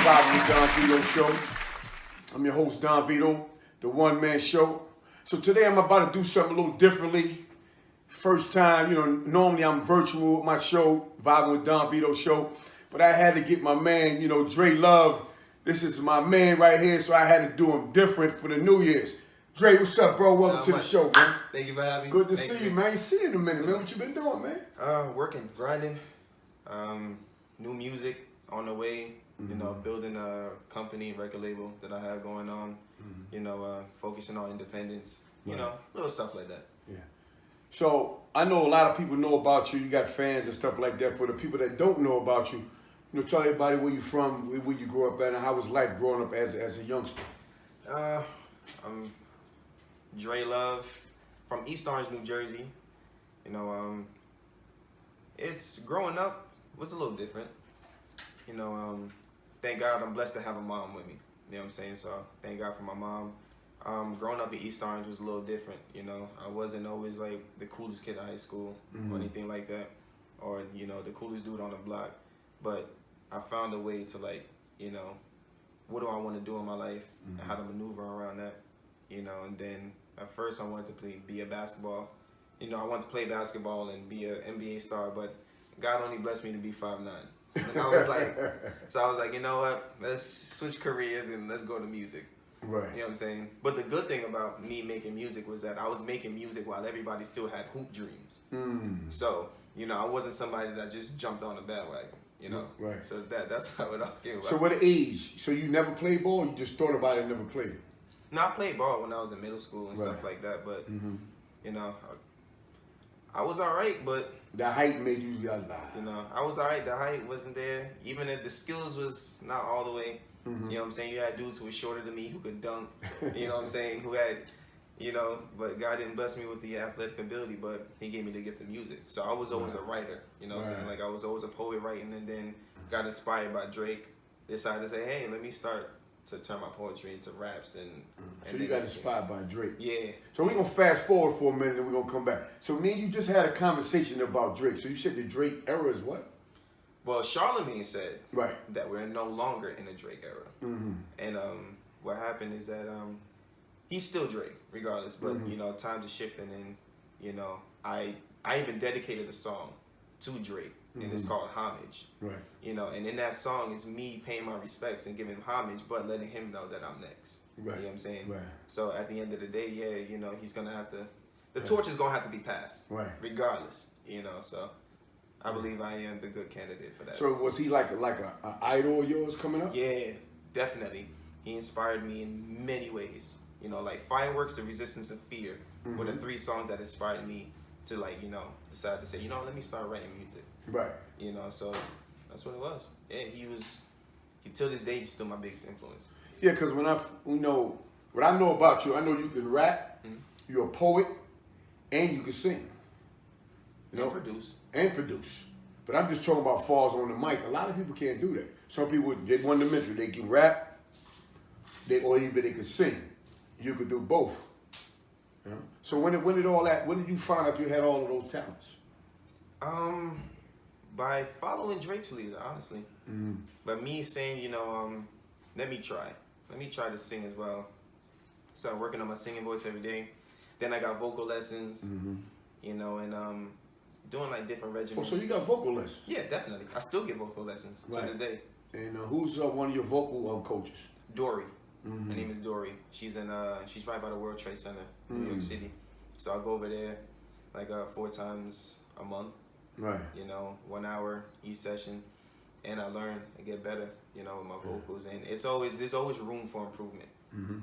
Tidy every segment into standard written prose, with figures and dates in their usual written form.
Vibing with Don Vito show. I'm your host, Don Vito, the one-man show. So today I'm about to do something a little differently. First time, normally I'm virtual with my show, Vibing with Don Vito show, but I had to get my man, Dre-Luv. This is my man right here, so I had to do him different for the New Year's. Dre, what's up, bro? Welcome to the show, man. Thank you for having me. Good to see you, man. I ain't seen you in a minute, man. What you been doing, man? Working, grinding, new music on the way, building a company, record label that I have going on, focusing on independence, little stuff like that. Yeah. So I know a lot of people know about you. You got fans and stuff like that. For the people that don't know about you, tell everybody where you from, where you grew up at, and how was life growing up as a youngster. I'm Dre-Luv from East Orange, New Jersey. It's growing up was a little different. Thank God I'm blessed to have a mom with me. You know what I'm saying? So thank God for my mom. Growing up in East Orange was a little different. I wasn't always like the coolest kid in high school or anything like that, or the coolest dude on the block. But I found a way to what do I want to do in my life and how to maneuver around that. And then at first I wanted to be a basketball. I wanted to play basketball and be an NBA star, but God only blessed me to be 5'9". So then I was like, you know what? Let's switch careers and let's go to music. Right. You know what I'm saying? But the good thing about me making music was that I was making music while everybody still had hoop dreams. So, I wasn't somebody that just jumped on the bandwagon. Right. So that's how it all came about. So what age? So you never played ball, or you just thought about it and never played it? No, I played ball when I was in middle school and stuff like that, but I was all right, but the height made you I was all right. The height wasn't there. Even if the skills was not all the way. You know what I'm saying? You had dudes who were shorter than me who could dunk. You know what I'm saying? Who had, but God didn't bless me with the athletic ability, but He gave me the gift of music. So I was always a writer. You know what I'm saying? Like I was always a poet writing, and then got inspired by Drake. Decided to say, hey, let me start to turn my poetry into raps and so you got inspired by Drake. Yeah. So we're gonna fast forward for a minute and we're gonna come back. So me and you just had a conversation about Drake. So you said the Drake era is what? Well, Charlemagne said that we're no longer in the Drake era. And what happened is that he's still Drake regardless, but times are shifting, and I even dedicated a song to Drake. And it's called Homage. Right. And in that song is me paying my respects and giving him homage, but letting him know that I'm next. Right. You know what I'm saying? Right. So at the end of the day, he's gonna have to, the torch is gonna have to be passed. Right. Regardless. So I believe I am the good candidate for that. So was he like a idol of yours coming up? Yeah, definitely. He inspired me in many ways. Like Fireworks, The Resistance, and Fear were the 3 songs that inspired me to decide to say, let me start writing music. Right. So that's what it was. Yeah, he till this day, he's still my biggest influence. Yeah, because what I know about you, I know you can rap, you're a poet, and you can sing. And produce. And produce. But I'm just talking about falls on the mic. A lot of people can't do that. Some people, they one-dimensional. They can rap, or even they can sing. You could do both. So when did you find out you had all of those talents? By following Drake's lead, honestly. But me saying, let me try. Let me try to sing as well. Started working on my singing voice every day. Then I got vocal lessons, and doing like different regimens. Oh, so you got vocal lessons? Yeah, definitely. I still get vocal lessons to this day. And who's one of your vocal coaches? Dory. Her name is Dory. She's she's right by the World Trade Center, New York City. So I go over there like 4 times a month. Right. 1 hour each session, and I learn and get better, with my vocals. And there's always room for improvement.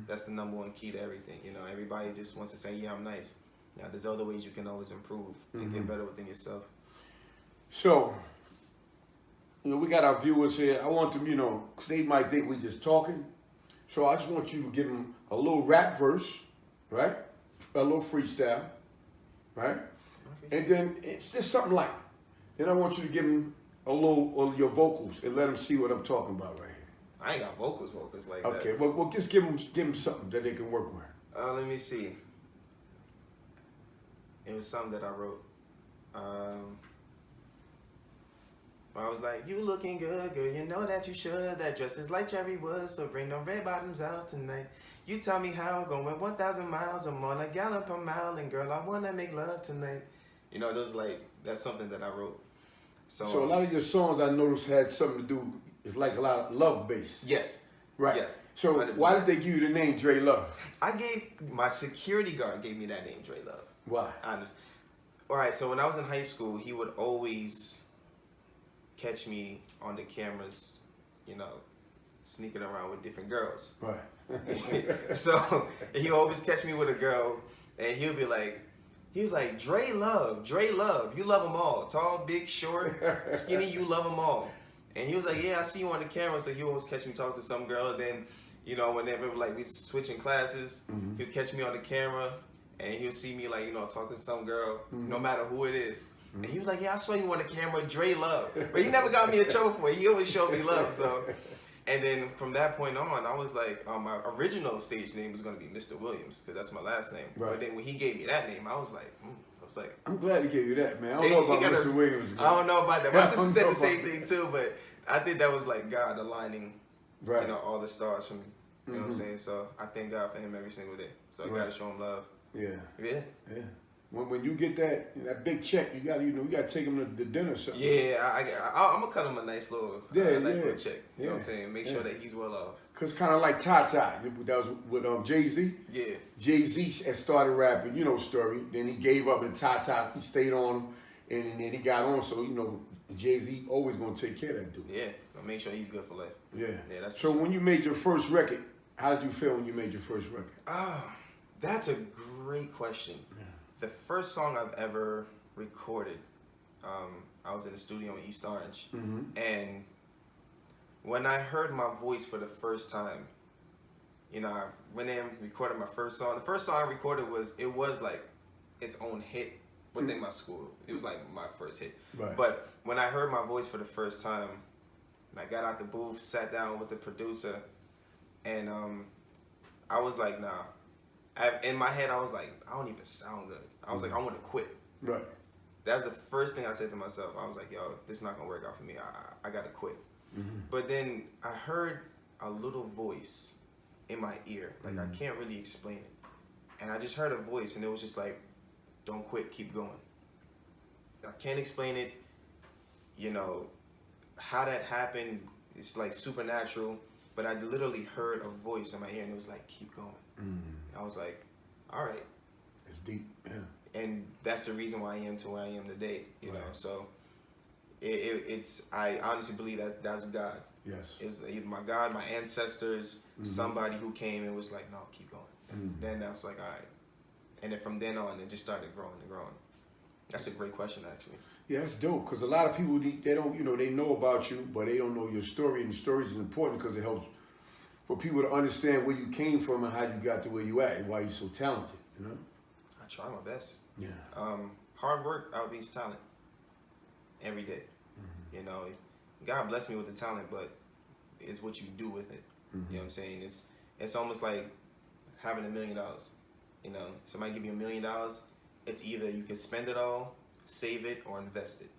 That's the #1 key to everything. Everybody just wants to say, yeah, I'm nice. Now, there's other ways you can always improve and get better within yourself. So, we got our viewers here. I want them, because they might think we just talking. So I just want you to give them a little rap verse, right? A little freestyle, right? And then it's just something light. Then I want you to give them a little of your vocals and let them see what I'm talking about right here. I ain't got vocals like that. Okay, well, just give them something that they can work with. Let me see. It was something that I wrote. I was like, you looking good, girl, you know that you should. That dress is like cherry wood, so bring them red bottoms out tonight. You tell me how, going 1,000 miles, I'm on a gallon per mile, and girl, I wanna make love tonight. You know, those like, that's something that I wrote. So a lot of your songs I noticed had something to do, it's like a lot of love based. Yes. Right. Yes. So 100%. why did they give you the name Dre-Luv? My security guard gave me that name, Dre-Luv. Why? Honest. All right, so when I was in high school, he would always catch me on the cameras, you know, sneaking around with different girls. Right. So he always catch me with a girl, and he was like, Dre-Luv, Dre-Luv, you love them all. Tall, big, short, skinny, you love them all. And he was like, yeah, I see you on the camera. So he always catch me talk to some girl. Then, you know, whenever like we switching classes, he'll catch me on the camera, and he'll see me like, you know, talk to some girl, no matter who it is. And he was like, yeah, I saw you on the camera, Dre-Luv. But he never got me in trouble for it. He always showed me love. So, and then from that point on, I was like, my original stage name was going to be Mr. Williams, because that's my last name. Right. But then when he gave me that name, I was like, I'm glad he gave you that, man. I don't know about Mr. Williams. Man. I don't know about that. My sister said the same thing too, but I think that was like God aligning, you know, all the stars for me. You know what I'm saying? So I thank God for him every single day. So I gotta show him love. Yeah. Yeah. Yeah. When you get that big check, you gotta take him to dinner or something. Yeah, I'm gonna cut him a nice little little check. You know what I'm saying? Make sure that he's well off. Cause kind of like Tata, that was with Jay-Z. Yeah. Jay-Z had started rapping, you know, story. Then he gave up, and Tata he stayed on him, and then he got on. So you know, Jay-Z always gonna take care of that dude. Yeah, I'll make sure he's good for life. Yeah. Yeah, that's. So when you made your first record, how did you feel when you made your first record? That's a great question. Yeah. The first song I've ever recorded, I was in the studio in East Orange, and when I heard my voice for the first time, you know, I went in, recorded my first song. The first song I recorded was like its own hit within my school. It was like my first hit. Right. But when I heard my voice for the first time, and I got out the booth, sat down with the producer, and I was like, nah. In my head, I was like, I don't even sound good. I was like, I want to quit. Right. That's the first thing I said to myself. I was like, yo, this is not going to work out for me. I got to quit. But then I heard a little voice in my ear. Like, I can't really explain it. And I just heard a voice, and it was just like, don't quit, keep going. I can't explain it. You know, how that happened, it's like supernatural. But I literally heard a voice in my ear, and it was like, keep going. I was like, all right. It's deep, yeah. And that's the reason why I am to where I am today, you know. So it's I honestly believe that's God. Yes. It's either my God, my ancestors, somebody who came and was like, no, keep going. Then that's like, all right. And then from then on, it just started growing and growing. That's a great question, actually. Yeah, that's dope. Because a lot of people, they don't, you know, they know about you, but they don't know your story. And the story is important because it helps for people to understand where you came from and how you got to where you at and why you're so talented, you know? I try my best. Yeah. Hard work outbeats talent every day. You know, God blessed me with the talent, but it's what you do with it. You know what I'm saying? It's almost like having $1 million. You know, somebody give you $1 million, it's either you can spend it all, save it, or invest it.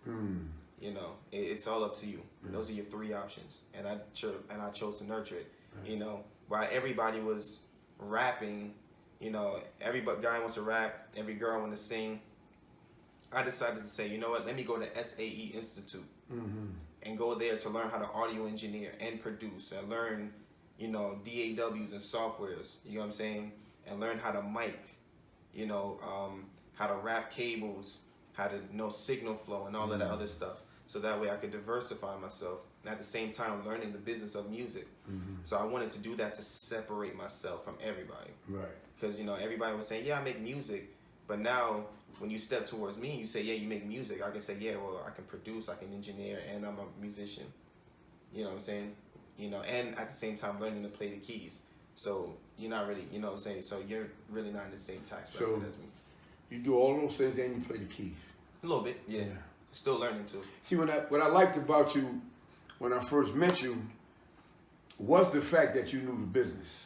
You know, it's all up to you. Those are your three options, and I chose to nurture it. You know, while everybody was rapping, you know, every guy wants to rap, every girl wants to sing. I decided to say, you know what? Let me go to SAE Institute and go there to learn how to audio engineer and produce and learn, you know, DAWs and softwares. You know what I'm saying? And learn how to mic, you know, how to wrap cables, how to know signal flow and all of that other stuff. So that way I could diversify myself. And at the same time, learning the business of music. So I wanted to do that to separate myself from everybody. Right. Because, you know, everybody was saying, yeah, I make music. But now, when you step towards me, you say, yeah, you make music. I can say, yeah, well, I can produce, I can engineer, and I'm a musician. You know what I'm saying? You know, and at the same time, learning to play the keys. So you're not really, you know what I'm saying? So you're really not in the same tax bracket as me. You do all those things and you play the keys. A little bit, yeah. Still learning too. See, what I liked about you when I first met you was the fact that you knew the business.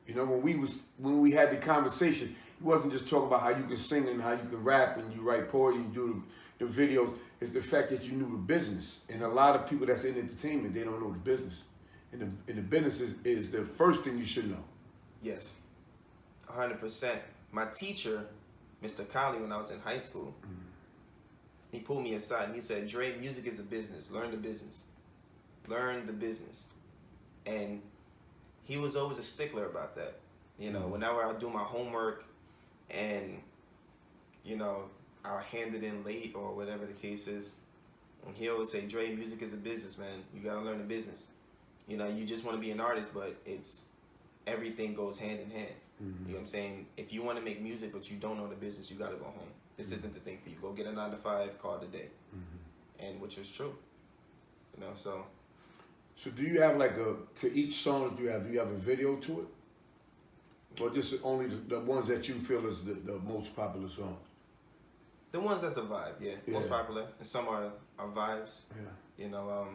You know, when we had the conversation, it wasn't just talking about how you can sing and how you can rap and you write poetry and the videos is the fact that you knew the business. And a lot of people that's in entertainment, they don't know the business. And the business is the first thing you should know. Yes, 100%. My teacher, Mr. Kali, when I was in high school, he pulled me aside and he said, Dre, music is a business. Learn the business. Learn the business. And he was always a stickler about that. You know, whenever I would do my homework and, you know, I'll hand it in late or whatever the case is, and he always say, Dre, music is a business, man. You got to learn the business. You know, you just want to be an artist, but everything goes hand in hand. You know what I'm saying? If you want to make music, but you don't know the business, you got to go home. This isn't the thing for you. Go get a 9-to-5, call it a day. And which is true. You know, so. So do you have to each song that you have a video to it? Or just only the ones that you feel is the most popular songs? The ones that's a vibe, yeah. Most popular. And some are vibes. Yeah. You know,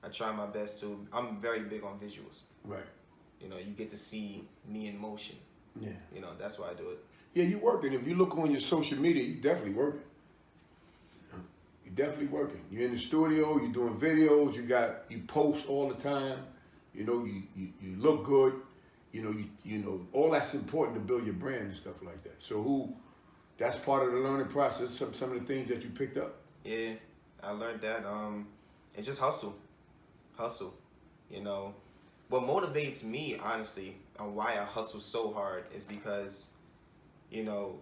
I try my best to. I'm very big on visuals. Right. You know, you get to see me in motion. Yeah. You know, that's why I do it. Yeah, you working. If you look on your social media, you definitely working. You're definitely working. You're in the studio, you're doing videos, you post all the time. You know, you look good. You know, all that's important to build your brand and stuff like that. So that's part of the learning process, some of the things that you picked up? Yeah, I learned that. It's just hustle. Hustle. You know, what motivates me, honestly, and why I hustle so hard is because, you know,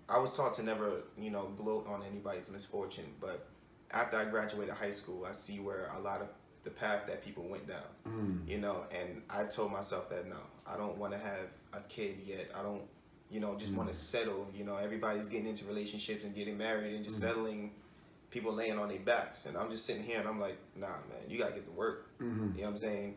I was taught to never, you know, gloat on anybody's misfortune. But after I graduated high school, I see where a lot of the path that people went down, you know, and I told myself that, no, I don't want to have a kid yet. I don't, you know, just want to settle. You know, everybody's getting into relationships and getting married and just settling, people laying on their backs. And I'm just sitting here and I'm like, nah, man, you got to get to work. You know what I'm saying?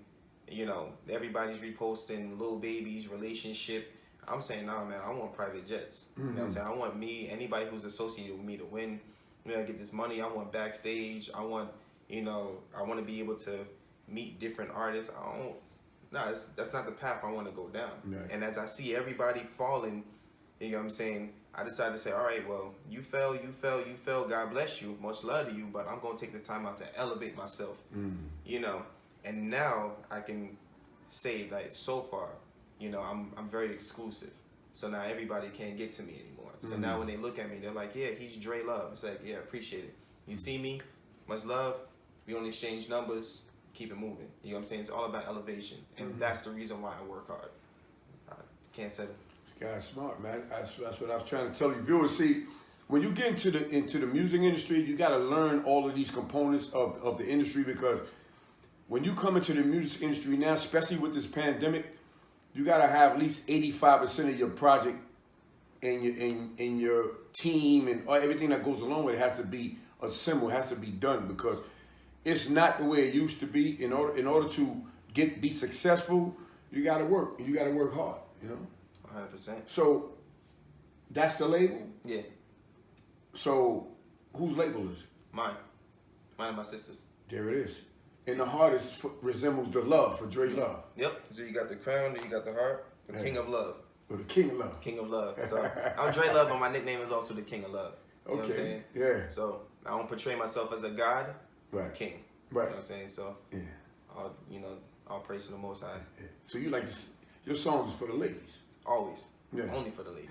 You know, everybody's reposting little babies, relationship. I'm saying, nah, man, I want private jets. You know what I'm saying? I want anybody who's associated with me to win. You know, I get this money. I want backstage. I want, you know, I want to be able to meet different artists. That's not the path I want to go down. Right. And as I see everybody falling, you know what I'm saying, I decided to say, all right, well, you fell, God bless you, much love to you, but I'm going to take this time out to elevate myself, you know. And now I can say that so far, you know, I'm very exclusive. So now everybody can't get to me anymore. So now when they look at me, they're like, yeah, he's Dre-Luv. It's like, yeah, appreciate it. You see me, much love. We only exchange numbers, keep it moving. You know what I'm saying? It's all about elevation. And that's the reason why I work hard. I can't settle. This guy's smart, man. That's what I was trying to tell you. Viewers, see, when you get into the music industry, you got to learn all of these components of the industry, because when you come into the music industry now, especially with this pandemic, you got to have at least 85% of your project and your team and everything that goes along with it has to be assembled, has to be done, because it's not the way it used to be. In order to be successful, you got to work, and you got to work hard, you know? 100%. So that's the label? Yeah. So whose label is it? Mine and my sister's. There it is. And the heart resembles the love for Dre-Luv. Yep. So you got the crown, then you got the heart. The King of Love. Or the King of Love. King of Love. So I'm Dre-Luv, but my nickname is also the King of Love. You know what I'm saying? Yeah. So I don't portray myself as a god, Right. king. Right. You know what I'm saying? So Yeah. I'll praise to the Most High. Yeah. So you like this, your songs is for the ladies. Always. Yeah. Only for the ladies.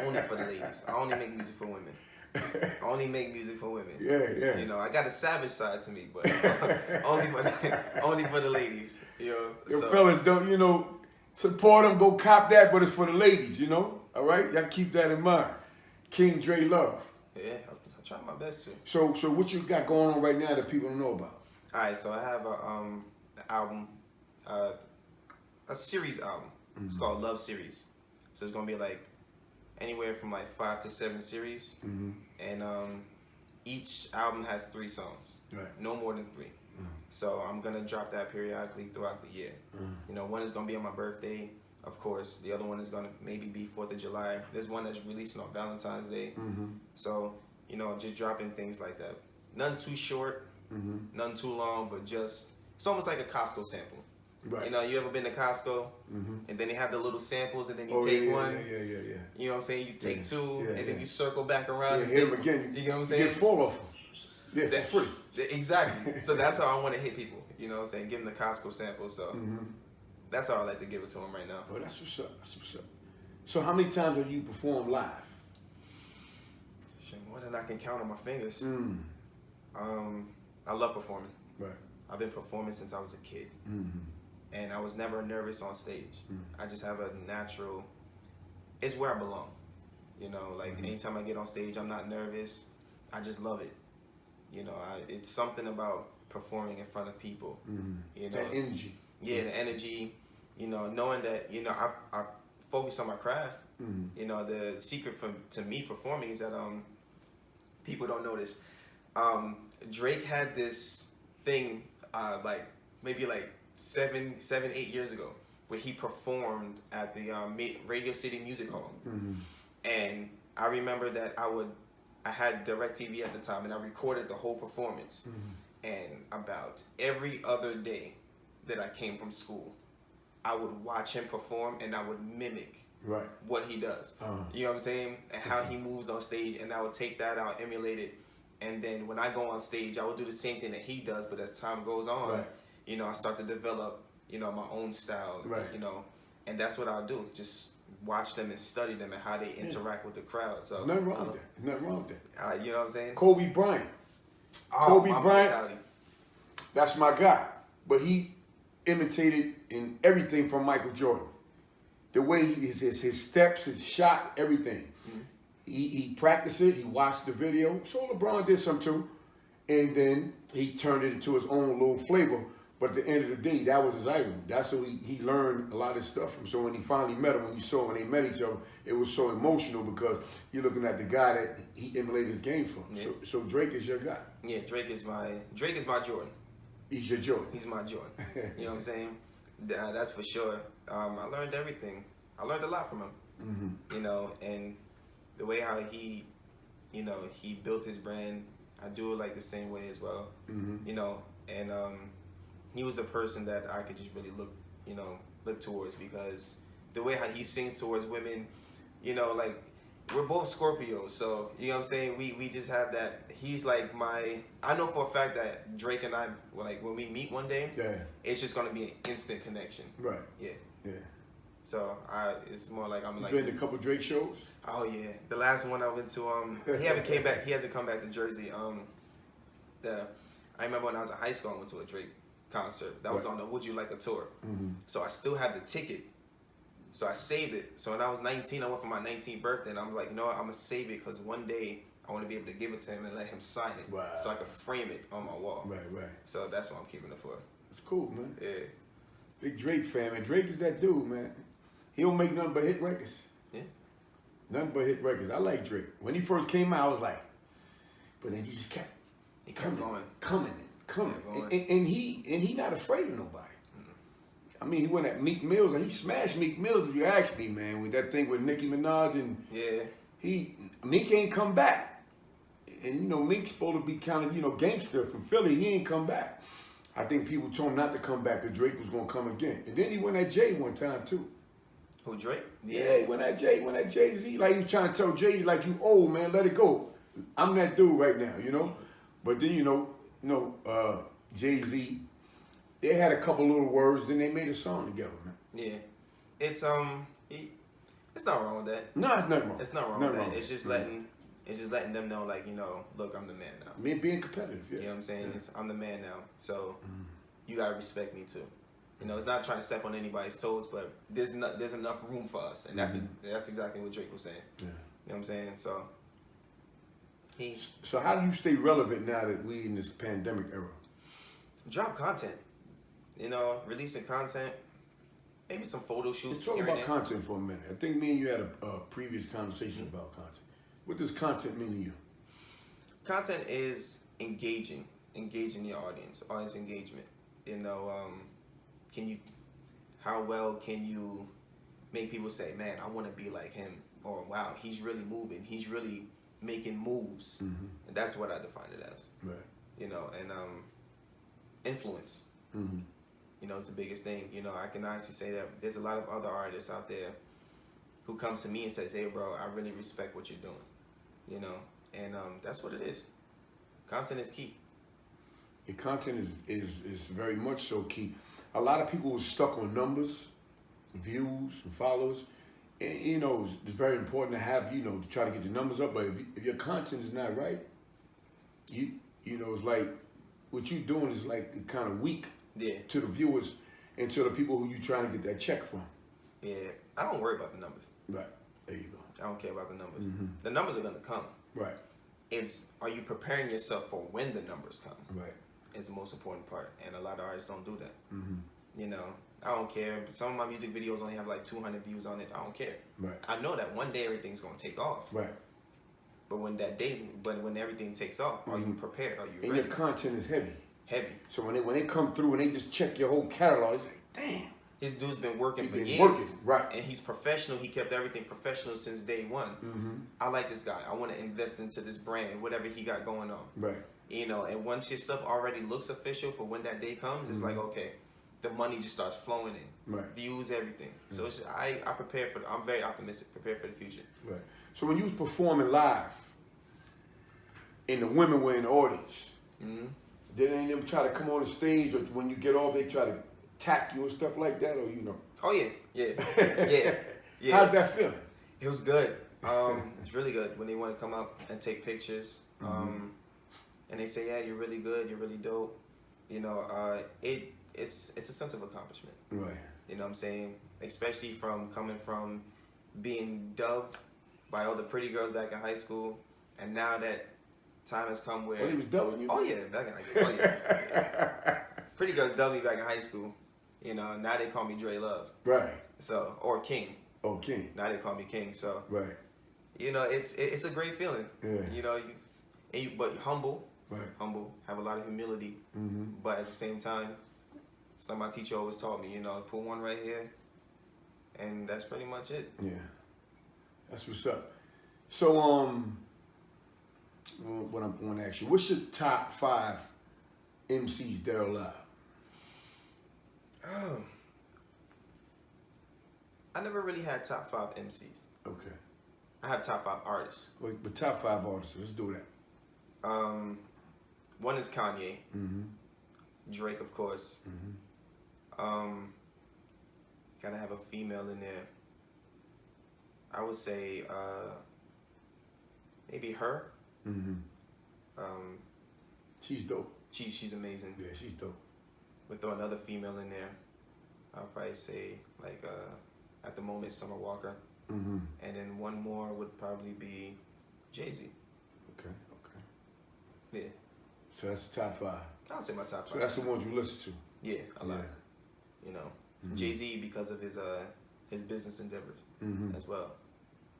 Only for the ladies. I only make music for women. I only make music for women. Yeah. You know, I got a savage side to me, but only for the ladies. You know. Your So, fellas don't, you know, support them, go cop that, but it's for the ladies, you know? All right? Y'all keep that in mind. King Dre-Luv. yeah, I try my best to. So what you got going on right now that people don't know about? All right, so I have an album, a series album. It's called Love Series. So it's gonna be like anywhere from like 5 to 7 series, and each album has 3 songs, Right. no more than 3. So I'm gonna drop that periodically throughout the year. You know, one is gonna be on my birthday, of course. The other one is gonna maybe be 4th of July. There's one that's releasing on Valentine's Day. So, you know, just dropping things like that. None too short, none too long, but just, it's almost like a Costco sample. Right. You know, you ever been to Costco and then they have the little samples and then you Oh, take yeah, one. yeah. You know what I'm saying? You take two Yeah, and then yeah. you circle back around and hit take them again. You know what I'm You saying? get full off them. Yeah, That- for free. Exactly. So that's how I want to hit people. You know what I'm saying? Give them the Costco sample. So that's how I like to give it to them right now. Oh, that's what's up. That's what's up. So how many times have you performed live? Shit, more than I can count on my fingers. Mm. I love performing. Right. I've been performing since I was a kid. Mm-hmm. And I was never nervous on stage. Mm. I just have a natural, it's where I belong. You know, like anytime I get on stage, I'm not nervous. I just love it. You know, it's something about performing in front of people. You know, That energy. Yeah, the energy. You know, knowing that, you know, I focus on my craft. You know, the secret to me performing is that people don't notice. Drake had this thing like maybe like 7, 8 years ago where he performed at the Radio City Music Hall. And I remember that I had DirecTV at the time and I recorded the whole performance. And about every other day that I came from school, I would watch him perform and I would mimic what he does. You know what I'm saying? And how he moves on stage, and I would take that out, emulate it. And then when I go on stage, I would do the same thing that he does, but as time goes on, you know, I start to develop, you know, my own style, you know, and that's what I'll do. Just watch them and study them and how they interact with the crowd. So Nothing wrong with that. Nothing wrong with that. you know what I'm saying? Kobe Bryant. Oh, Kobe my Bryant, mentality. that's my guy. But he imitated in everything from Michael Jordan. The way his steps, his shot, everything. He practiced it. He watched the video. So LeBron did some too, and then he turned it into his own little flavor. But at the end of the day, that was his idol. That's who he learned a lot of stuff from. So when he finally met him, when they met each other, it was so emotional because you're looking at the guy that he emulated his game from. Yeah. So Drake is your guy. Yeah, Drake is my Jordan. He's your Jordan. He's my Jordan. You know what I'm saying? That's for sure. I learned everything. I learned a lot from him. You know, and the way how he, you know, he built his brand, I do it like the same way as well. You know, and he was a person that I could just really look towards, because the way how he sings towards women, you know, like, we're both Scorpios, so you know what I'm saying. We just have that. He's like I know for a fact that Drake and I, like, when we meet one day, it's just gonna be an instant connection. Right. Yeah. Yeah. So it's more like I'm like. Been to a couple Drake shows? Oh yeah, the last one I went to. He hasn't came back. He hasn't come back to Jersey. I remember when I was in high school, I went to a Drake concert. That was on the Would You Like a Tour. So I still have the ticket. So I saved it. So when I was 19, I went for my 19th birthday, and I'm like, you know what, I'm gonna save it because one day I want to be able to give it to him and let him sign it, so I could frame it on my wall. Right. So that's what I'm keeping it for. That's cool, man. Yeah. Big Drake fan, man. Drake is that dude, man. He don't make nothing but hit records. Yeah. Nothing but hit records. I like Drake. When he first came out, I was like, but then he just kept coming. And he not afraid of nobody. I mean, he went at Meek Mills and he smashed Meek Mills, if you ask me, man, with that thing with Nicki Minaj, and Meek ain't come back. And you know, Meek's supposed to be kind of, you know, gangster from Philly. He ain't come back. I think people told him not to come back because Drake was gonna come again. And then he went at Jay one time too. Who, Drake? Yeah, he went at Jay-Z. Like, he was trying to tell Jay, like, you old, man, let it go. I'm that dude right now, you know? But then, you know, Jay-Z, they had a couple little words, then they made a song together, man. Yeah. It's not wrong with that. No, it's nothing wrong. It's not wrong with that. It's just letting them know, like, you know, look, I'm the man now. Me being competitive, yeah. You know what I'm saying? I'm the man now. So you gotta respect me too. You know, it's not trying to step on anybody's toes, but there's enough room for us, and that's exactly what Drake was saying. Yeah. You know what I'm saying? So how do you stay relevant now that we in this pandemic era? Drop content. You know, releasing content, maybe some photo shoots. Let's talk about content for a minute. I think me and you had a previous conversation about content. What does content mean to you? Content is engaging your audience engagement. You know, how well can you make people say, man, I want to be like him, or wow, he's really moving, he's really making moves. And that's what I define it as. Right. You know, and influence. You you know, is the biggest thing. You know, I can honestly say that there's a lot of other artists out there who comes to me and says, hey, bro, I really respect what you're doing, you know, and that's what it is. Content is key. Your content is very much so key. A lot of people are stuck on numbers, views, and followers. And, you know, it's very important to have, you know, to try to get your numbers up. But if your content is not right, you know, it's like what you're doing is like kind of weak to the viewers and to the people who you're trying to get that check from. Yeah, I don't worry about the numbers. Right. There you go. I don't care about the numbers. Mm-hmm. The numbers are going to come. Right. It's, are you preparing yourself for when the numbers come? Right. Is the most important part. And a lot of artists don't do that. Mm-hmm. You know, I don't care. Some of my music videos only have like 200 views on it. I don't care. Right. I know that one day everything's going to take off. Right. But when when everything takes off, are you prepared? Are you ready? And your content is heavy. Heavy. So when they come through and they just check your whole catalog, it's like, damn. His dude's been working for years. Working, right. And he's professional. He kept everything professional since day one. Mm-hmm. I like this guy. I want to invest into this brand, whatever he got going on. Right. You know, and once your stuff already looks official for when that day comes, it's like, okay, the money just starts flowing in. Right. Views, everything. So it's just, I prepare for, I'm very optimistic, prepare for the future. Right. So when you was performing live, and the women were in the audience, did any of them try to come on the stage, or when you get off, they try to tap you and stuff like that, or you know? Oh yeah, yeah. How'd that feel? It was good. It's really good when they want to come up and take pictures. And they say, yeah, you're really good, you're really dope. You know, it's a sense of accomplishment. Right. You know what I'm saying? Especially from coming from being dubbed by all the pretty girls back in high school, and now that time has come where... Oh, he was dubbing you? Oh yeah, back in high school. Oh yeah. Pretty girls dubbed me back in high school. You know, now they call me Dre-Luv. Right. So, or King. Oh, King. Now they call me King. So, right. You know, it's a great feeling. Yeah. You know, but humble. Right. Humble. Have a lot of humility. But at the same time, something my teacher always taught me. You know, put one right here, and that's pretty much it. Yeah. That's what's up. So, what I'm going to ask you, what's your top 5 MCs that are alive? Oh. I never really had top 5 MCs. Okay. I have top 5 artists. Wait, but top 5 artists, let's do that. One is Kanye. Drake, of course. Gotta have a female in there. I would say maybe her. She's dope. She's amazing. Yeah, she's dope. We'll throw another female in there. I'll probably say like at the moment Summer Walker. And then one more would probably be Jay-Z. Okay. Yeah. So that's the top 5. I'll say my top 5. So that's the ones you listen to. Yeah, a lot. You know, Jay-Z because of his business endeavors as well.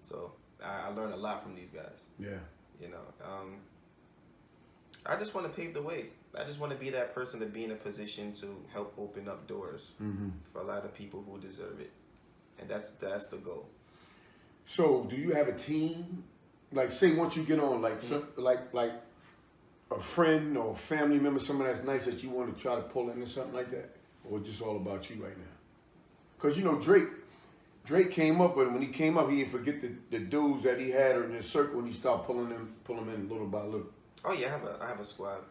So I learned a lot from these guys. Yeah. You know, I just want to pave the way. I just want to be that person to be in a position to help open up doors for a lot of people who deserve it, and that's the goal. So, do you have a team? Like, say once you get on, like, like a friend or a family member, someone that's nice that you want to try to pull into something like that, or just all about you right now? Because you know Drake came up, but when he came up, he didn't forget the dudes that he had in his circle, and he started pulling them in little by little. Oh yeah, I have a squad.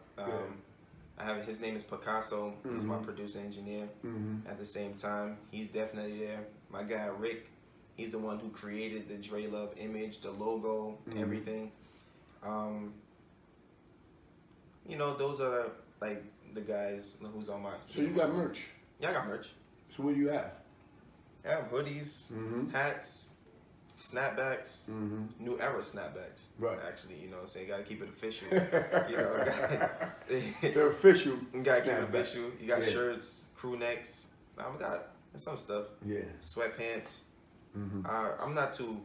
I have his name is Picasso. He's my producer engineer. At the same time, he's definitely there. My guy Rick, he's the one who created the Dre-Luv image, the logo, everything. You know, those are like the guys who's on my. So you got merch? Yeah, I got merch. So what do you have? I have hoodies, hats, snapbacks, new era snapbacks. Right. Actually, you know what I'm saying? You gotta keep it official. You know, they're official. You gotta keep it official. You got shirts, crew necks. We got some stuff. Yeah. Sweatpants. I'm not too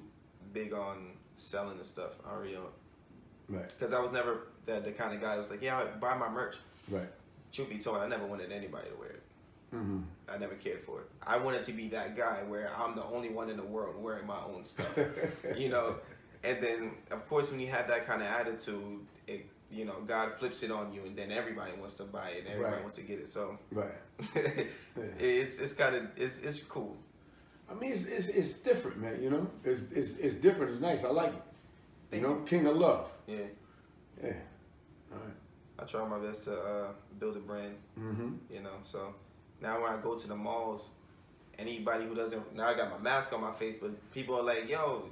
big on selling the stuff. I already don't. Right. Because I was never the kind of guy that was like, yeah, buy my merch. Right. Truth be told, I never wanted anybody to wear it. I never cared for it. I wanted to be that guy where I'm the only one in the world wearing my own stuff, you know. And then, of course, when you have that kind of attitude, it you know, God flips it on you, and then everybody wants to buy it, and everybody Right. wants to get it. So Right. it's cool. I mean, it's different, man. You know, it's different. It's nice. I like it. Thank You know, King of Love. Yeah, Yeah. All right. I try my best to build a brand. Mm-hmm. You know, so now when I go to the malls, anybody who doesn't, now I got my mask on my face, but people are like, yo,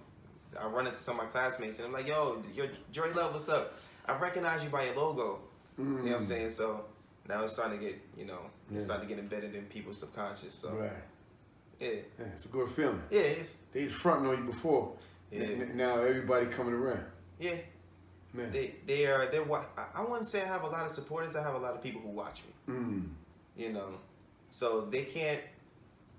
I run into some of my classmates and I'm like, yo, you're Dre-Luv, what's up? I recognize you by your logo. Mm-hmm. You know what I'm saying? So now it's starting to get, you know, Yeah. it's starting to get embedded in people's subconscious. So Right. yeah, Yeah, it's a good feeling. yeah, it's, They was fronting on you before. Yeah. Now everybody coming around. yeah. Man. I wouldn't say I have a lot of supporters. I have a lot of people who watch me. Mm. You know, so they can't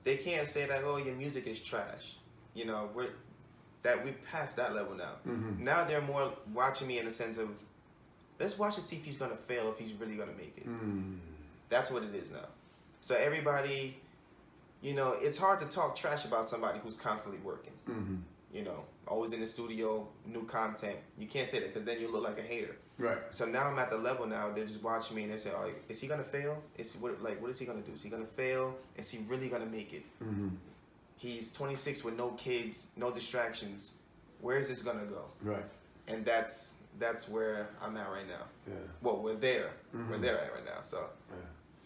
say that, oh, your music is trash. You know, we passed that level now. Mm-hmm. Now they're more watching me in the sense of, let's watch to see if he's gonna fail, if he's really gonna make it. Mm. That's what it is now. So everybody, you know, it's hard to talk trash about somebody who's constantly working. Mm-hmm. You know, always in the studio, new content. You can't say that because then you look like a hater. Right. So now I'm at the level now, they're just watching me and they say, oh, is he gonna fail? What is he gonna do? Is he gonna fail? Is he really gonna make it? Mm-hmm. He's 26 with no kids, no distractions. Where is this gonna go? Right. And that's where I'm at right now. Yeah. Well, we're there. Mm-hmm. We're there right now. So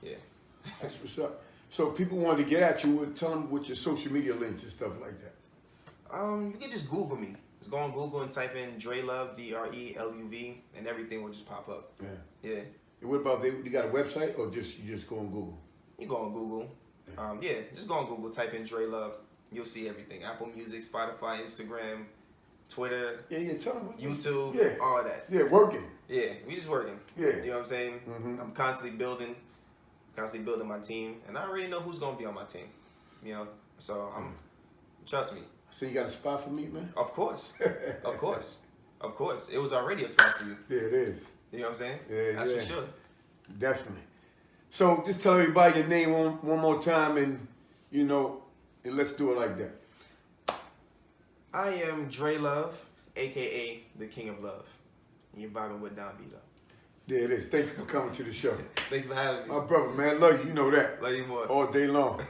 Yeah. yeah. That's what's up. So if people wanted to get at you, tell them with your social media links and stuff like that. You can just Google me. Just go on Google and type in Dre-Luv, Dreluv, and everything will just pop up. Yeah. Yeah. And what about you got a website or you just go on Google? You go on Google. Just go on Google, type in Dre-Luv. You'll see everything. Apple Music, Spotify, Instagram, Twitter, Yeah, tell them. YouTube, Yeah. all that. Yeah, working. Yeah, we just working. Yeah. You know what I'm saying? Mhm. I'm constantly building my team, and I already know who's gonna be on my team. You know, so trust me. So you got a spot for me, man? Of course, of course, of course. It was already a spot for you. Yeah, it is. You know what I'm saying? Yeah, That's yeah. for sure. Definitely. So just tell everybody your name one more time and, you know, and let's do it like that. I am Dre-Luv, aka the King of Love. And you're vibing with Don Vito. There it is. Thank you for coming to the show. Thanks for having me. My brother, man, love you. You know that. Love you more. All day long.